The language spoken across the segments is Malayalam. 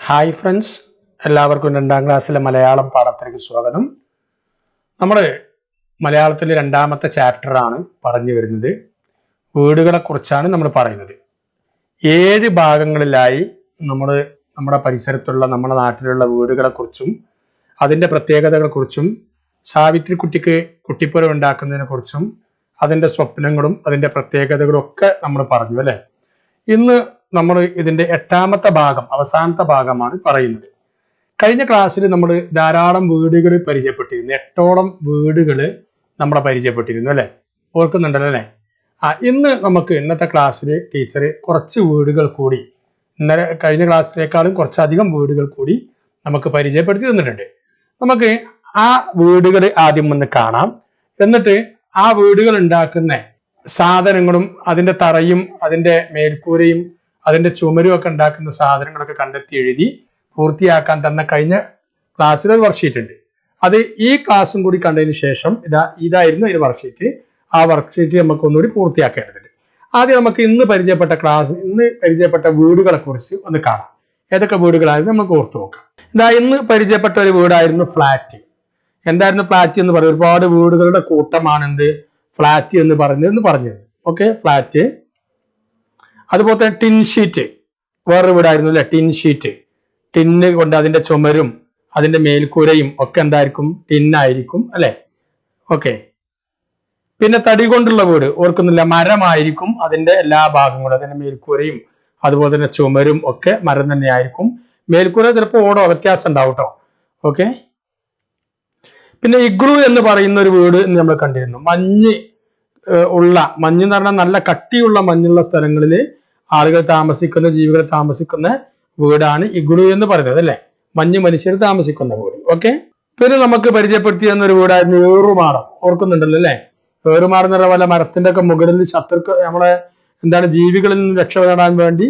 ഹായ് ഫ്രണ്ട്സ്, എല്ലാവർക്കും 2ാം ക്ലാസ്സിലെ മലയാളം പാഠത്തിലേക്ക് സ്വാഗതം. നമ്മൾ മലയാളത്തിലെ 2ാമത്തെ ചാപ്റ്ററാണ് പറഞ്ഞു വരുന്നത്. വീടുകളെ കുറിച്ചാണ് നമ്മൾ പറയുന്നത്. 7 ഭാഗങ്ങളിലായി നമ്മുടെ പരിസരത്തുള്ള നമ്മുടെ നാട്ടിലുള്ള വീടുകളെ കുറിച്ചും അതിൻ്റെ പ്രത്യേകതകളെ കുറിച്ചും സാവിത്രിക്കുട്ടിക്ക് കുട്ടിപ്പുര ഉണ്ടാക്കുന്നതിനെ കുറിച്ചും അതിൻ്റെ സ്വപ്നങ്ങളും അതിൻ്റെ പ്രത്യേകതകളും ഒക്കെ നമ്മൾ പറഞ്ഞു അല്ലേ. ഇന്ന് നമ്മൾ ഇതിൻ്റെ 8ാമത്തെ ഭാഗം, അവസാനത്തെ ഭാഗമാണ് പറയുന്നത്. കഴിഞ്ഞ ക്ലാസ്സിൽ നമ്മൾ ധാരാളം വീടുകൾ പരിചയപ്പെട്ടിരുന്നു. 8ഓളം വീടുകൾ നമ്മളെ പരിചയപ്പെട്ടിരുന്നു അല്ലേ, ഓർക്കുന്നുണ്ടല്ലോ അല്ലേ. ഇന്നത്തെ ക്ലാസ്സിൽ ടീച്ചർ കുറച്ച് വീടുകൾ കൂടി, കഴിഞ്ഞ ക്ലാസ്സിനേക്കാളും കുറച്ചധികം വീടുകൾ കൂടി നമുക്ക് പരിചയപ്പെടുത്തി തന്നിട്ടുണ്ട്. നമുക്ക് ആ വീടുകൾ ആദ്യം ഒന്ന് കാണാം. എന്നിട്ട് ആ വീടുകൾ ഉണ്ടാക്കുന്ന സാധനങ്ങളും അതിൻ്റെ തറയും അതിൻ്റെ മേൽക്കൂരയും അതിൻ്റെ ചുമരും ഒക്കെ ഉണ്ടാക്കുന്ന സാധനങ്ങളൊക്കെ കണ്ടെത്തി എഴുതി പൂർത്തിയാക്കാൻ തന്ന കഴിഞ്ഞ ക്ലാസ്സിൽ ഒരു വർക്ക്ഷീറ്റ് ഉണ്ട്. അത് ഈ ക്ലാസ്സും കൂടി കണ്ടതിന് ശേഷം ഇതായിരുന്നു അതിന് വർക്ക്ഷീറ്റ്. ആ വർക്ക്ഷീറ്റ് നമുക്ക് ഒന്നുകൂടി പൂർത്തിയാക്കേണ്ടതുണ്ട്. ആദ്യം നമുക്ക് ഇന്ന് പരിചയപ്പെട്ട വീടുകളെ കുറിച്ച് ഒന്ന് കാണാം. ഏതൊക്കെ വീടുകളായിരുന്നു നമുക്ക് ഓർത്തു നോക്കാം. ഇന്ന് പരിചയപ്പെട്ട ഒരു വീടായിരുന്നു ഫ്ലാറ്റ്. എന്തായിരുന്നു ഫ്ലാറ്റ് എന്ന് പറയുന്നത്? ഒരുപാട് വീടുകളുടെ കൂട്ടമാണ് ഫ്ലാറ്റ് എന്ന് പറഞ്ഞത്. Okay, flat. അതുപോലെ തന്നെ ടിൻ ഷീറ്റ് വേറൊരു വീടായിരുന്നു അല്ലെ. ടിൻ ഷീറ്റ്, ടിന്ന് കൊണ്ട് അതിന്റെ ചുമരും അതിന്റെ മേൽക്കൂരയും ഒക്കെ എന്തായിരിക്കും? ടിന്നായിരിക്കും അല്ലെ. ഓക്കെ. പിന്നെ തടി കൊണ്ടുള്ള വീട് ഓർക്കുന്നില്ല, മരമായിരിക്കും അതിന്റെ എല്ലാ ഭാഗങ്ങളും. അതിന്റെ മേൽക്കൂരയും അതുപോലെ തന്നെ ചുമരും ഒക്കെ മരം തന്നെ ആയിരിക്കും. മേൽക്കൂര ചിലപ്പോൾ ഓടോ വ്യത്യാസം ഉണ്ടാവും കേട്ടോ. ഓക്കെ. പിന്നെ ഇഗ്ലു എന്ന് പറയുന്ന ഒരു വീട് നമ്മൾ കണ്ടിരുന്നു. മഞ്ഞ് എന്ന് പറഞ്ഞാൽ നല്ല കട്ടിയുള്ള മഞ്ഞുള്ള സ്ഥലങ്ങളിൽ ആളുകൾ താമസിക്കുന്ന, ജീവികൾ താമസിക്കുന്ന വീടാണ് ഇഗ്ലു എന്ന് പറയുന്നത് അല്ലെ. മനുഷ്യർ താമസിക്കുന്ന വീട്. ഓക്കെ. പിന്നെ നമുക്ക് പരിചയപ്പെടുത്തി തന്ന ഒരു വീടായിരുന്നു ഏറുമാടം. ഓർക്കുന്നുണ്ടല്ലോ അല്ലെ. ഏറുമാടം എന്ന് പറഞ്ഞ പോലെ മരത്തിന്റെ ഒക്കെ മുകളിൽ നമ്മളെ ജീവികളിൽ നിന്ന് രക്ഷപ്പെടാൻ വേണ്ടി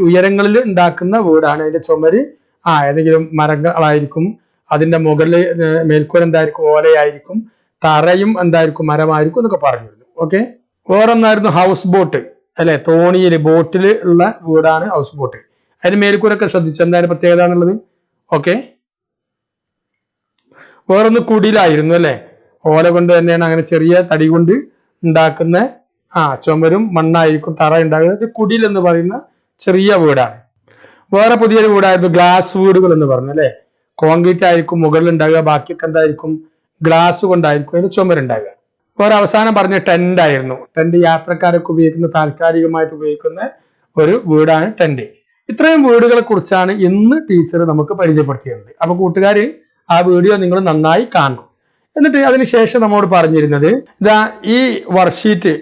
ഉയരങ്ങളിൽ ഉണ്ടാക്കുന്ന വീടാണ്. അതിന്റെ ചുമര് ഏതെങ്കിലും മരങ്ങളായിരിക്കും. അതിന്റെ മുകളിൽ മേൽക്കൂര എന്തായിരിക്കും? ഓലയായിരിക്കും. തറയും എന്തായിരിക്കും? മരമായിരിക്കും എന്നൊക്കെ പറഞ്ഞിരുന്നു. ഓക്കെ. വേറൊന്നായിരുന്നു ഹൗസ് ബോട്ട് അല്ലെ. തോണിയില് ബോട്ടിൽ ഉള്ള വീടാണ് ഹൗസ് ബോട്ട്. അതിന് മേൽക്കൂരൊക്കെ ശ്രദ്ധിച്ചു എന്തായാലും പ്രത്യേകത എന്നുള്ളത്. ഓക്കെ. വേറൊന്ന് കുടിലായിരുന്നു അല്ലെ. ഓല കൊണ്ട് തന്നെയാണ്, അങ്ങനെ ചെറിയ തടി കൊണ്ട് ഉണ്ടാക്കുന്ന ചുമരും മണ്ണായിരിക്കും തറ ഉണ്ടാകുന്നത്. കുടിൽ എന്ന് പറയുന്ന ചെറിയ വീടാണ്. വേറെ പുതിയൊരു വീടായിരുന്നു ഗ്ലാസ് വീടുകൾ എന്ന് പറഞ്ഞു അല്ലെ. കോൺക്രീറ്റ് ആയിരിക്കും മുകളിൽ ഉണ്ടാകുക, ബാക്കിയൊക്കെ എന്തായിരിക്കും? ഗ്ലാസ് കൊണ്ടായിരിക്കും അതിന് ചുമരുണ്ടാകുക. വേറെ അവസാനം പറഞ്ഞ ടെന്റ് ആയിരുന്നു. ടെന്റ് യാത്രക്കാരൊക്കെ ഉപയോഗിക്കുന്ന, താൽക്കാലികമായിട്ട് ഉപയോഗിക്കുന്ന ഒരു വീടാണ് ടെന്റ്. ഇത്രയും വീടുകളെ കുറിച്ചാണ് ഇന്ന് ടീച്ചർ നമുക്ക് പരിചയപ്പെടുത്തിയത്. അപ്പൊ കൂട്ടുകാർ ആ വീഡിയോ നിങ്ങൾ നന്നായി കാണണം. എന്നിട്ട് അതിനുശേഷം നമ്മോട് പറഞ്ഞിരുന്നത് ഈ വർക്ക്ഷീറ്റ്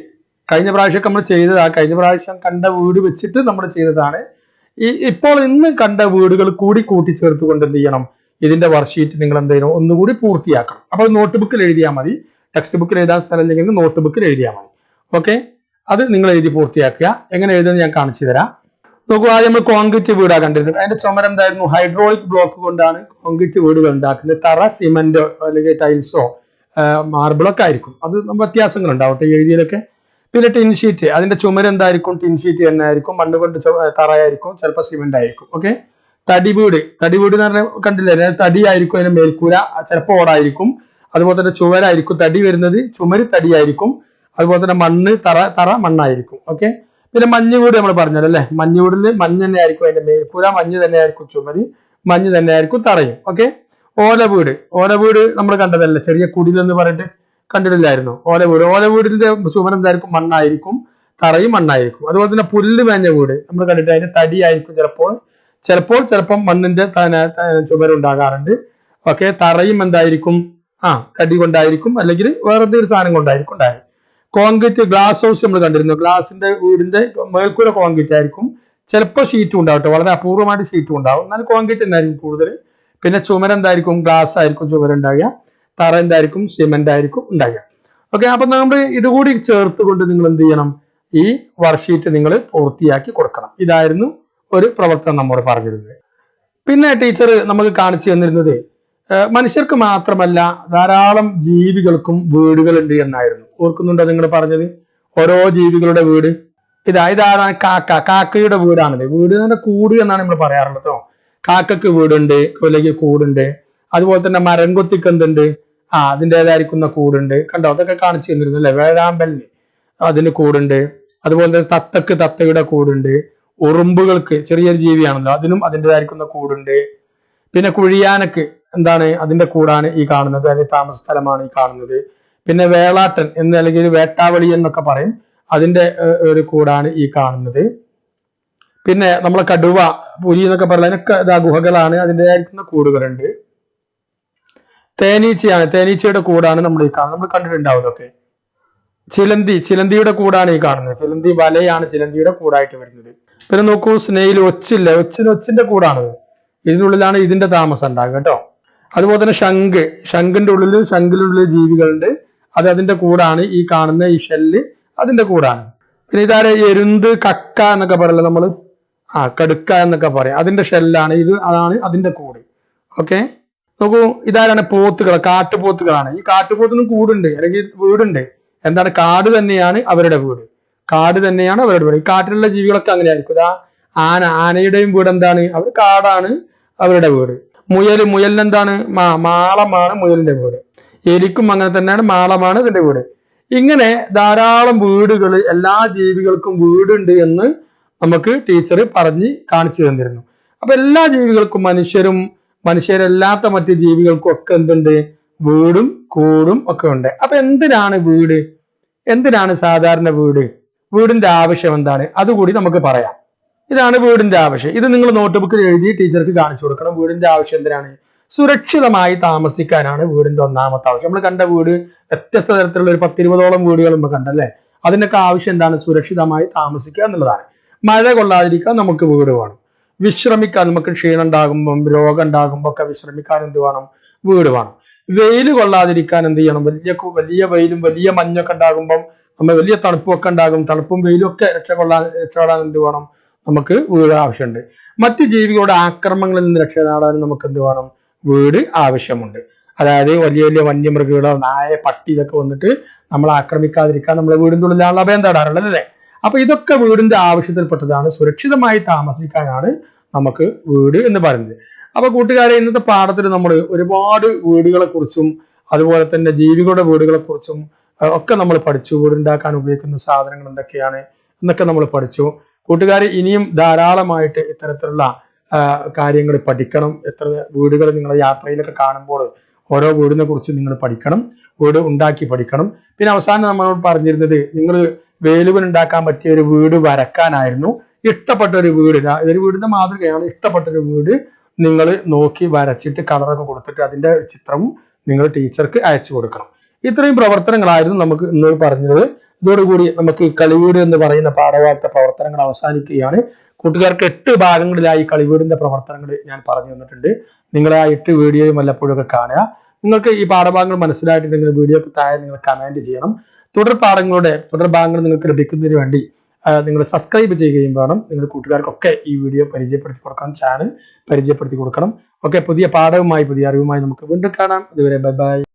കഴിഞ്ഞ പ്രാവശ്യം നമ്മൾ ചെയ്തതാണ്. കഴിഞ്ഞ പ്രാവശ്യം കണ്ട വീട് വെച്ചിട്ട് നമ്മൾ ചെയ്തതാണ്. ഇപ്പോൾ ഇന്ന് കണ്ട വീടുകൾ കൂടി കൂട്ടിച്ചേർത്തുകൊണ്ട് എന്ത് ചെയ്യണം? ഇതിന്റെ വർക്ക്ഷീറ്റ് നിങ്ങൾ എന്ത് ചെയ്യണം? ഒന്നുകൂടി പൂർത്തിയാക്കണം. അപ്പോൾ നോട്ട് ബുക്കിൽ എഴുതിയാൽ മതി. ടെക്സ്റ്റ് ബുക്കിൽ എഴുതാൻ സ്ഥലമില്ലെങ്കിൽ നോട്ട് ബുക്കിൽ എഴുതിയാൽ മതി. ഓക്കെ. അത് നിങ്ങൾ എഴുതി പൂർത്തിയാക്കുക. എങ്ങനെ എഴുതുന്നത് ഞാൻ കാണിച്ചു തരാം. നോക്കൂ, ആദ്യം നമ്മൾ കോൺക്രീറ്റ് വീടാണ് കണ്ടിരുന്നത്. അതിന്റെ ചുമര് എന്തായിരുന്നു? ഹൈഡ്രോളിക് ബ്ലോക്ക് കൊണ്ടാണ് കോൺക്രീറ്റ് വീടുകൾ ഉണ്ടാക്കുന്നത്. തറ സിമെന്റോ അല്ലെങ്കിൽ ടൈൽസോ മാർബിളൊക്കെ ആയിരിക്കും. അത് വ്യത്യാസങ്ങൾ ഉണ്ടാവട്ടെ എഴുതിയതൊക്കെ. പിന്നെ ടിൻ ഷീറ്റ്, അതിന്റെ ചുമര് എന്തായിരിക്കും? ടിൻ ഷീറ്റ് തന്നെ ആയിരിക്കും. മണ്ണ് കൊണ്ട് തറയായിരിക്കും, ചിലപ്പോൾ സിമെന്റ് ആയിരിക്കും. ഓക്കെ. തടി വീട് എന്ന് പറഞ്ഞാൽ കണ്ടില്ലേ, തടി ആയിരിക്കും. അതിന്റെ മേൽക്കൂര ചിലപ്പോൾ ഓടായിരിക്കും. അതുപോലെ തന്നെ ചുവരായിരിക്കും തടി വരുന്നത്, ചുമര് തടിയായിരിക്കും. അതുപോലെ തന്നെ മണ്ണ് തറ മണ്ണായിരിക്കും. ഓക്കെ. പിന്നെ മഞ്ഞ് വീട് നമ്മൾ പറഞ്ഞല്ലോ അല്ലെ. മഞ്ഞ് വീടിൽ മഞ്ഞ് തന്നെ ആയിരിക്കും അതിന്റെ മേൽക്കൂര, മഞ്ഞ് തന്നെ ആയിരിക്കും ചുമര്, മഞ്ഞ് തന്നെ ആയിരിക്കും തറയും. ഓക്കെ. ഓല വീട് നമ്മൾ കണ്ടതല്ലേ, ചെറിയ കുടിലെന്ന് പറഞ്ഞിട്ട് കണ്ടിട്ടില്ലായിരുന്നു. ഓല വീടിന്റെ ചുമര് എന്തായിരിക്കും? മണ്ണായിരിക്കും, തറയും മണ്ണായിരിക്കും. അതുപോലെ തന്നെ പുല്ല് മേഞ്ഞ വീട് നമ്മൾ കണ്ടിട്ട് അതിന്റെ തടിയായിരിക്കും ചിലപ്പം മണ്ണിന്റെ ചുമരുണ്ടാകാറുണ്ട്. ഓക്കെ. തറയും എന്തായിരിക്കും? തടി കൊണ്ടായിരിക്കും, അല്ലെങ്കിൽ വേറെ എന്തെങ്കിലും സാധനം കൊണ്ടായിരിക്കും ഉണ്ടായത്. കോൺക്രീറ്റ് ഗ്ലാസ് ഹൗസ് നമ്മൾ കണ്ടിരുന്നു. ഗ്ലാസിന്റെ വീടിന്റെ മേൽക്കൂര കോൺക്രീറ്റ് ആയിരിക്കും. ചിലപ്പോൾ ഷീറ്റും ഉണ്ടാവട്ടെ, വളരെ അപൂർവമായിട്ട് ഷീറ്റും ഉണ്ടാവും, എന്നാലും കോൺക്രീറ്റ് തന്നെയായിരിക്കും കൂടുതൽ. പിന്നെ ചുമരെന്തായിരിക്കും? ഗ്ലാസ് ആയിരിക്കും ചുമരുണ്ടാകുക. തറ എന്തായിരിക്കും? സിമെന്റ് ആയിരിക്കും ഉണ്ടാകുക. ഓക്കെ. അപ്പൊ നമ്മൾ ഇതുകൂടി ചേർത്തുകൊണ്ട് നിങ്ങൾ എന്ത് ചെയ്യണം? ഈ വർക്ക്ഷീറ്റ് നിങ്ങൾ പൂർത്തിയാക്കി കൊടുക്കണം. ഇതായിരുന്നു ഒരു പ്രവർത്തനം നമ്മോട് പറഞ്ഞിരുന്നത്. പിന്നെ ടീച്ചർ നമുക്ക് കാണിച്ചു തന്നിരുന്നത് മനുഷ്യർക്ക് മാത്രമല്ല ധാരാളം ജീവികൾക്കും വീടുകളുണ്ട് എന്നായിരുന്നു. ഓർക്കുന്നുണ്ടോ നിങ്ങൾ പറഞ്ഞത്? ഓരോ ജീവികളുടെ വീട്. ഇതാണ് കാക്കയുടെ വീടാണിത്. വീട് തന്നെ കൂട് എന്നാണ് നമ്മൾ പറയാറുള്ളത് കേട്ടോ. കാക്കക്ക് വീടുണ്ട്, അല്ലെങ്കിൽ കൂടുണ്ട്. അതുപോലെ തന്നെ മരം കൊത്തിക്ക് എന്തുണ്ട്, അതിൻ്റെതായിരിക്കുന്ന കൂടുണ്ട്. കണ്ടോ, അതൊക്കെ കാണിച്ചു തന്നിരുന്നു അല്ലെ. വേഴാമ്പലിന് അതിന് കൂടുണ്ട്. അതുപോലെ തന്നെ തത്തയുടെ കൂടുണ്ട്. ഉറുമ്പുകൾക്ക്, ചെറിയൊരു ജീവിയാണല്ലോ, അതിനും അതിൻ്റെതായിരിക്കുന്ന കൂടുണ്ട്. പിന്നെ കുഴിയാനക്ക് എന്താണ്, അതിന്റെ കൂടാണ് ഈ കാണുന്നത്, അല്ലെങ്കിൽ താമസ സ്ഥലമാണ് ഈ കാണുന്നത്. പിന്നെ വേളാട്ടൻ എന്ന്, അല്ലെങ്കിൽ വേട്ടാവളി എന്നൊക്കെ പറയും, അതിന്റെ ഒരു കൂടാണ് ഈ കാണുന്നത്. പിന്നെ നമ്മളെ കടുവ, പുലി എന്നൊക്കെ പറയുന്നതിനൊക്കെ ഗുഹകളാണ്, അതിൻ്റെതായിരിക്കുന്ന കൂടുകളുണ്ട്. തേനീച്ചയാണ്, തേനീച്ചയുടെ കൂടാണ് നമ്മൾ ഈ കാണുന്നത്, നമ്മൾ കണ്ടിട്ടുണ്ടാവും ഇതൊക്കെ. ചിലന്തിയുടെ കൂടാണ് ഈ കാണുന്നത്. ചിലന്തി വലയാണ് ചിലന്തിയുടെ കൂടായിട്ട് വരുന്നത്. പിന്നെ നോക്കൂ, സ്നെയിൽ, ഒച്ചിന്റെ കൂടാണത്. ഇതിനുള്ളിലാണ് ഇതിന്റെ താമസം ഉണ്ടാകുക കേട്ടോ. അതുപോലെ തന്നെ ശംഖിന്റെ ഉള്ളിൽ ജീവികളുണ്ട്. അത് അതിന്റെ കൂടാണ് ഈ കാണുന്ന ഈ ഷെല്ല്, അതിന്റെ കൂടാണ്. പിന്നെ ഇതാരെ എരുന്ത്, കക്ക എന്നൊക്കെ പറയല്ലോ നമ്മള്, കടുക്ക എന്നൊക്കെ പറയാം, അതിന്റെ ഷെല്ലാണ് ഇത്, അതാണ് അതിന്റെ കൂട്. ഓക്കെ, നോക്കൂ, ഇതാരാണ്, പോത്തുകൾ, കാട്ടുപോത്തുകളാണ്. ഈ കാട്ടുപോത്തിനും കൂടുണ്ട്, അല്ലെങ്കിൽ വീടുണ്ട്. എന്താണ്, കാട് തന്നെയാണ് അവരുടെ വീട്. ഈ കാട്ടിലുള്ള ജീവികളൊക്കെ അങ്ങനെ ആയിരിക്കും. ആനയുടെയും വീട് എന്താണ്, അവർ കാടാണ് അവരുടെ വീട്. മുയലിന് എന്താണ്, മാളമാണ് മുയലിന്റെ വീട്. എലിക്കും അങ്ങനെ തന്നെയാണ്, മാളമാണ് ഇതിന്റെ വീട്. ഇങ്ങനെ ധാരാളം വീടുകൾ, എല്ലാ ജീവികൾക്കും വീടുണ്ട് എന്ന് നമുക്ക് ടീച്ചർ പറഞ്ഞ് കാണിച്ചു തന്നിരുന്നു. അപ്പൊ എല്ലാ ജീവികൾക്കും, മനുഷ്യരല്ലാത്ത മറ്റു ജീവികൾക്കും ഒക്കെ എന്തുണ്ട്, വീടും കൂടും ഒക്കെ ഉണ്ട്. അപ്പൊ എന്തിനാണ് വീട്, എന്തിനാണ് സാധാരണ വീടിന്റെ ആവശ്യം എന്താണ്, അതുകൂടി നമുക്ക് പറയാം. ഇതാണ് വീടിന്റെ ആവശ്യം. ഇത് നിങ്ങൾ നോട്ട്ബുക്കിൽ എഴുതി ടീച്ചർക്ക് കാണിച്ചു കൊടുക്കണം. വീടിന്റെ ആവശ്യം എന്തിനാണ്, സുരക്ഷിതമായി താമസിക്കാനാണ് വീടിന്റെ ഒന്നാമത്തെ ആവശ്യം. നമ്മൾ കണ്ട വീട് വ്യത്യസ്ത തരത്തിലുള്ള ഒരു 10-20ഓളം വീടുകൾ നമ്മൾ കണ്ടല്ലേ. അതിനൊക്കെ ആവശ്യം എന്താണ്, സുരക്ഷിതമായി താമസിക്കുക എന്നുള്ളതാണ്. മഴ കൊള്ളാതിരിക്കാൻ നമുക്ക് വീട് വേണം. വിശ്രമിക്കാൻ, നമുക്ക് ക്ഷീണം ഉണ്ടാകുമ്പം, രോഗം ഉണ്ടാകുമ്പോ ഒക്കെ വിശ്രമിക്കാൻ എന്ത് വേണം, വീട് വേണം. വെയിൽ കൊള്ളാതിരിക്കാൻ എന്ത് ചെയ്യണം, വലിയ വെയിലും വലിയ മഞ്ഞൊക്കെ ഉണ്ടാകുമ്പം, നമ്മൾ വലിയ തണുപ്പൊക്കെ ഉണ്ടാകും, തണുപ്പും വെയിലും ഒക്കെ രക്ഷപ്പെടാൻ എന്ത് വേണം, നമുക്ക് വീട് ആവശ്യമുണ്ട്. മറ്റ് ജീവികളുടെ ആക്രമണങ്ങളിൽ നിന്ന് രക്ഷ നേടാനും നമുക്ക് എന്ത് വേണം, വീട് ആവശ്യമുണ്ട്. അതായത് വലിയ വലിയ വന്യമൃഗങ്ങളോ, നായ, പട്ടി ഇതൊക്കെ വന്നിട്ട് നമ്മൾ ആക്രമിക്കാതിരിക്കാൻ നമ്മളെ വീടിൻ്റെ ഉള്ളിലാണ് അഭയം തേടാറുള്ളത് അല്ലേ. അപ്പൊ ഇതൊക്കെ വീടിന്റെ ആവശ്യത്തിൽപ്പെട്ടതാണ്. സുരക്ഷിതമായി താമസിക്കാനാണ് നമുക്ക് വീട് എന്ന് പറയുന്നത്. അപ്പൊ കൂട്ടുകാരെ, ഇന്നത്തെ പാഠത്തിൽ നമ്മൾ ഒരുപാട് വീടുകളെ കുറിച്ചും അതുപോലെ തന്നെ ജീവികളുടെ വീടുകളെ കുറിച്ചും ഒക്കെ നമ്മൾ പഠിച്ചു. വീടുണ്ടാക്കാൻ ഉപയോഗിക്കുന്ന സാധനങ്ങൾ എന്തൊക്കെയാണ് എന്നൊക്കെ നമ്മൾ പഠിച്ചു. കൂട്ടുകാരെ, ഇനിയും ധാരാളമായിട്ട് ഇത്തരത്തിലുള്ള കാര്യങ്ങൾ പഠിക്കണം. എത്ര വീടുകൾ നിങ്ങൾ യാത്രയിലൊക്കെ കാണുമ്പോൾ ഓരോ വീടിനെ കുറിച്ച് നിങ്ങൾ പഠിക്കണം, വീട് ഉണ്ടാക്കി പഠിക്കണം. പിന്നെ അവസാനം നമ്മൾ പറഞ്ഞിരുന്നത്, നിങ്ങൾ വേലുവൻ ഉണ്ടാക്കാൻ പറ്റിയ ഒരു വീട് വരക്കാനായിരുന്നു. ഇഷ്ടപ്പെട്ട ഒരു വീട്, ഇതൊരു വീടിന്റെ മാതൃകയാണ്. ഇഷ്ടപ്പെട്ട ഒരു വീട് നിങ്ങൾ നോക്കി വരച്ചിട്ട് കളറൊക്കെ കൊടുത്തിട്ട് അതിന്റെ ചിത്രവും നിങ്ങൾ ടീച്ചർക്ക് അയച്ചു കൊടുക്കണം. ഇത്രയും പ്രവർത്തനങ്ങളായിരുന്നു നമുക്ക് ഇന്ന് പറഞ്ഞത്. ഇതോടുകൂടി നമുക്ക് കളിവീട് എന്ന് പറയുന്ന പാഠഭാഗത്തെ പ്രവർത്തനങ്ങൾ അവസാനിക്കുകയാണ്. കൂട്ടുകാർക്ക് 8 ഭാഗങ്ങളിലായി കളിവീടിന്റെ പ്രവർത്തനങ്ങൾ ഞാൻ പറഞ്ഞു തന്നിട്ടുണ്ട്. നിങ്ങൾ ആ 8 വീഡിയോയും വല്ലപ്പോഴൊക്കെ കാണുക. നിങ്ങൾക്ക് ഈ പാഠഭാഗങ്ങൾ മനസ്സിലായിട്ടുണ്ടെങ്കിൽ വീഡിയോക്ക് താഴെ നിങ്ങൾ കമന്റ് ചെയ്യണം. തുടർ ഭാഗങ്ങൾ നിങ്ങൾക്ക് ലഭിക്കുന്നതിന് വേണ്ടി നിങ്ങൾ സബ്സ്ക്രൈബ് ചെയ്യുകയും വേണം. നിങ്ങൾ കൂട്ടുകാർക്കൊക്കെ ഈ വീഡിയോ പരിചയപ്പെടുത്തി കൊടുക്കണം, ചാനൽ പരിചയപ്പെടുത്തി കൊടുക്കണം. ഓക്കെ, പുതിയ പാഠവുമായി, പുതിയ അറിവുമായി നമുക്ക് വീണ്ടും കാണാം. അതുവരെ ബൈ ബൈ.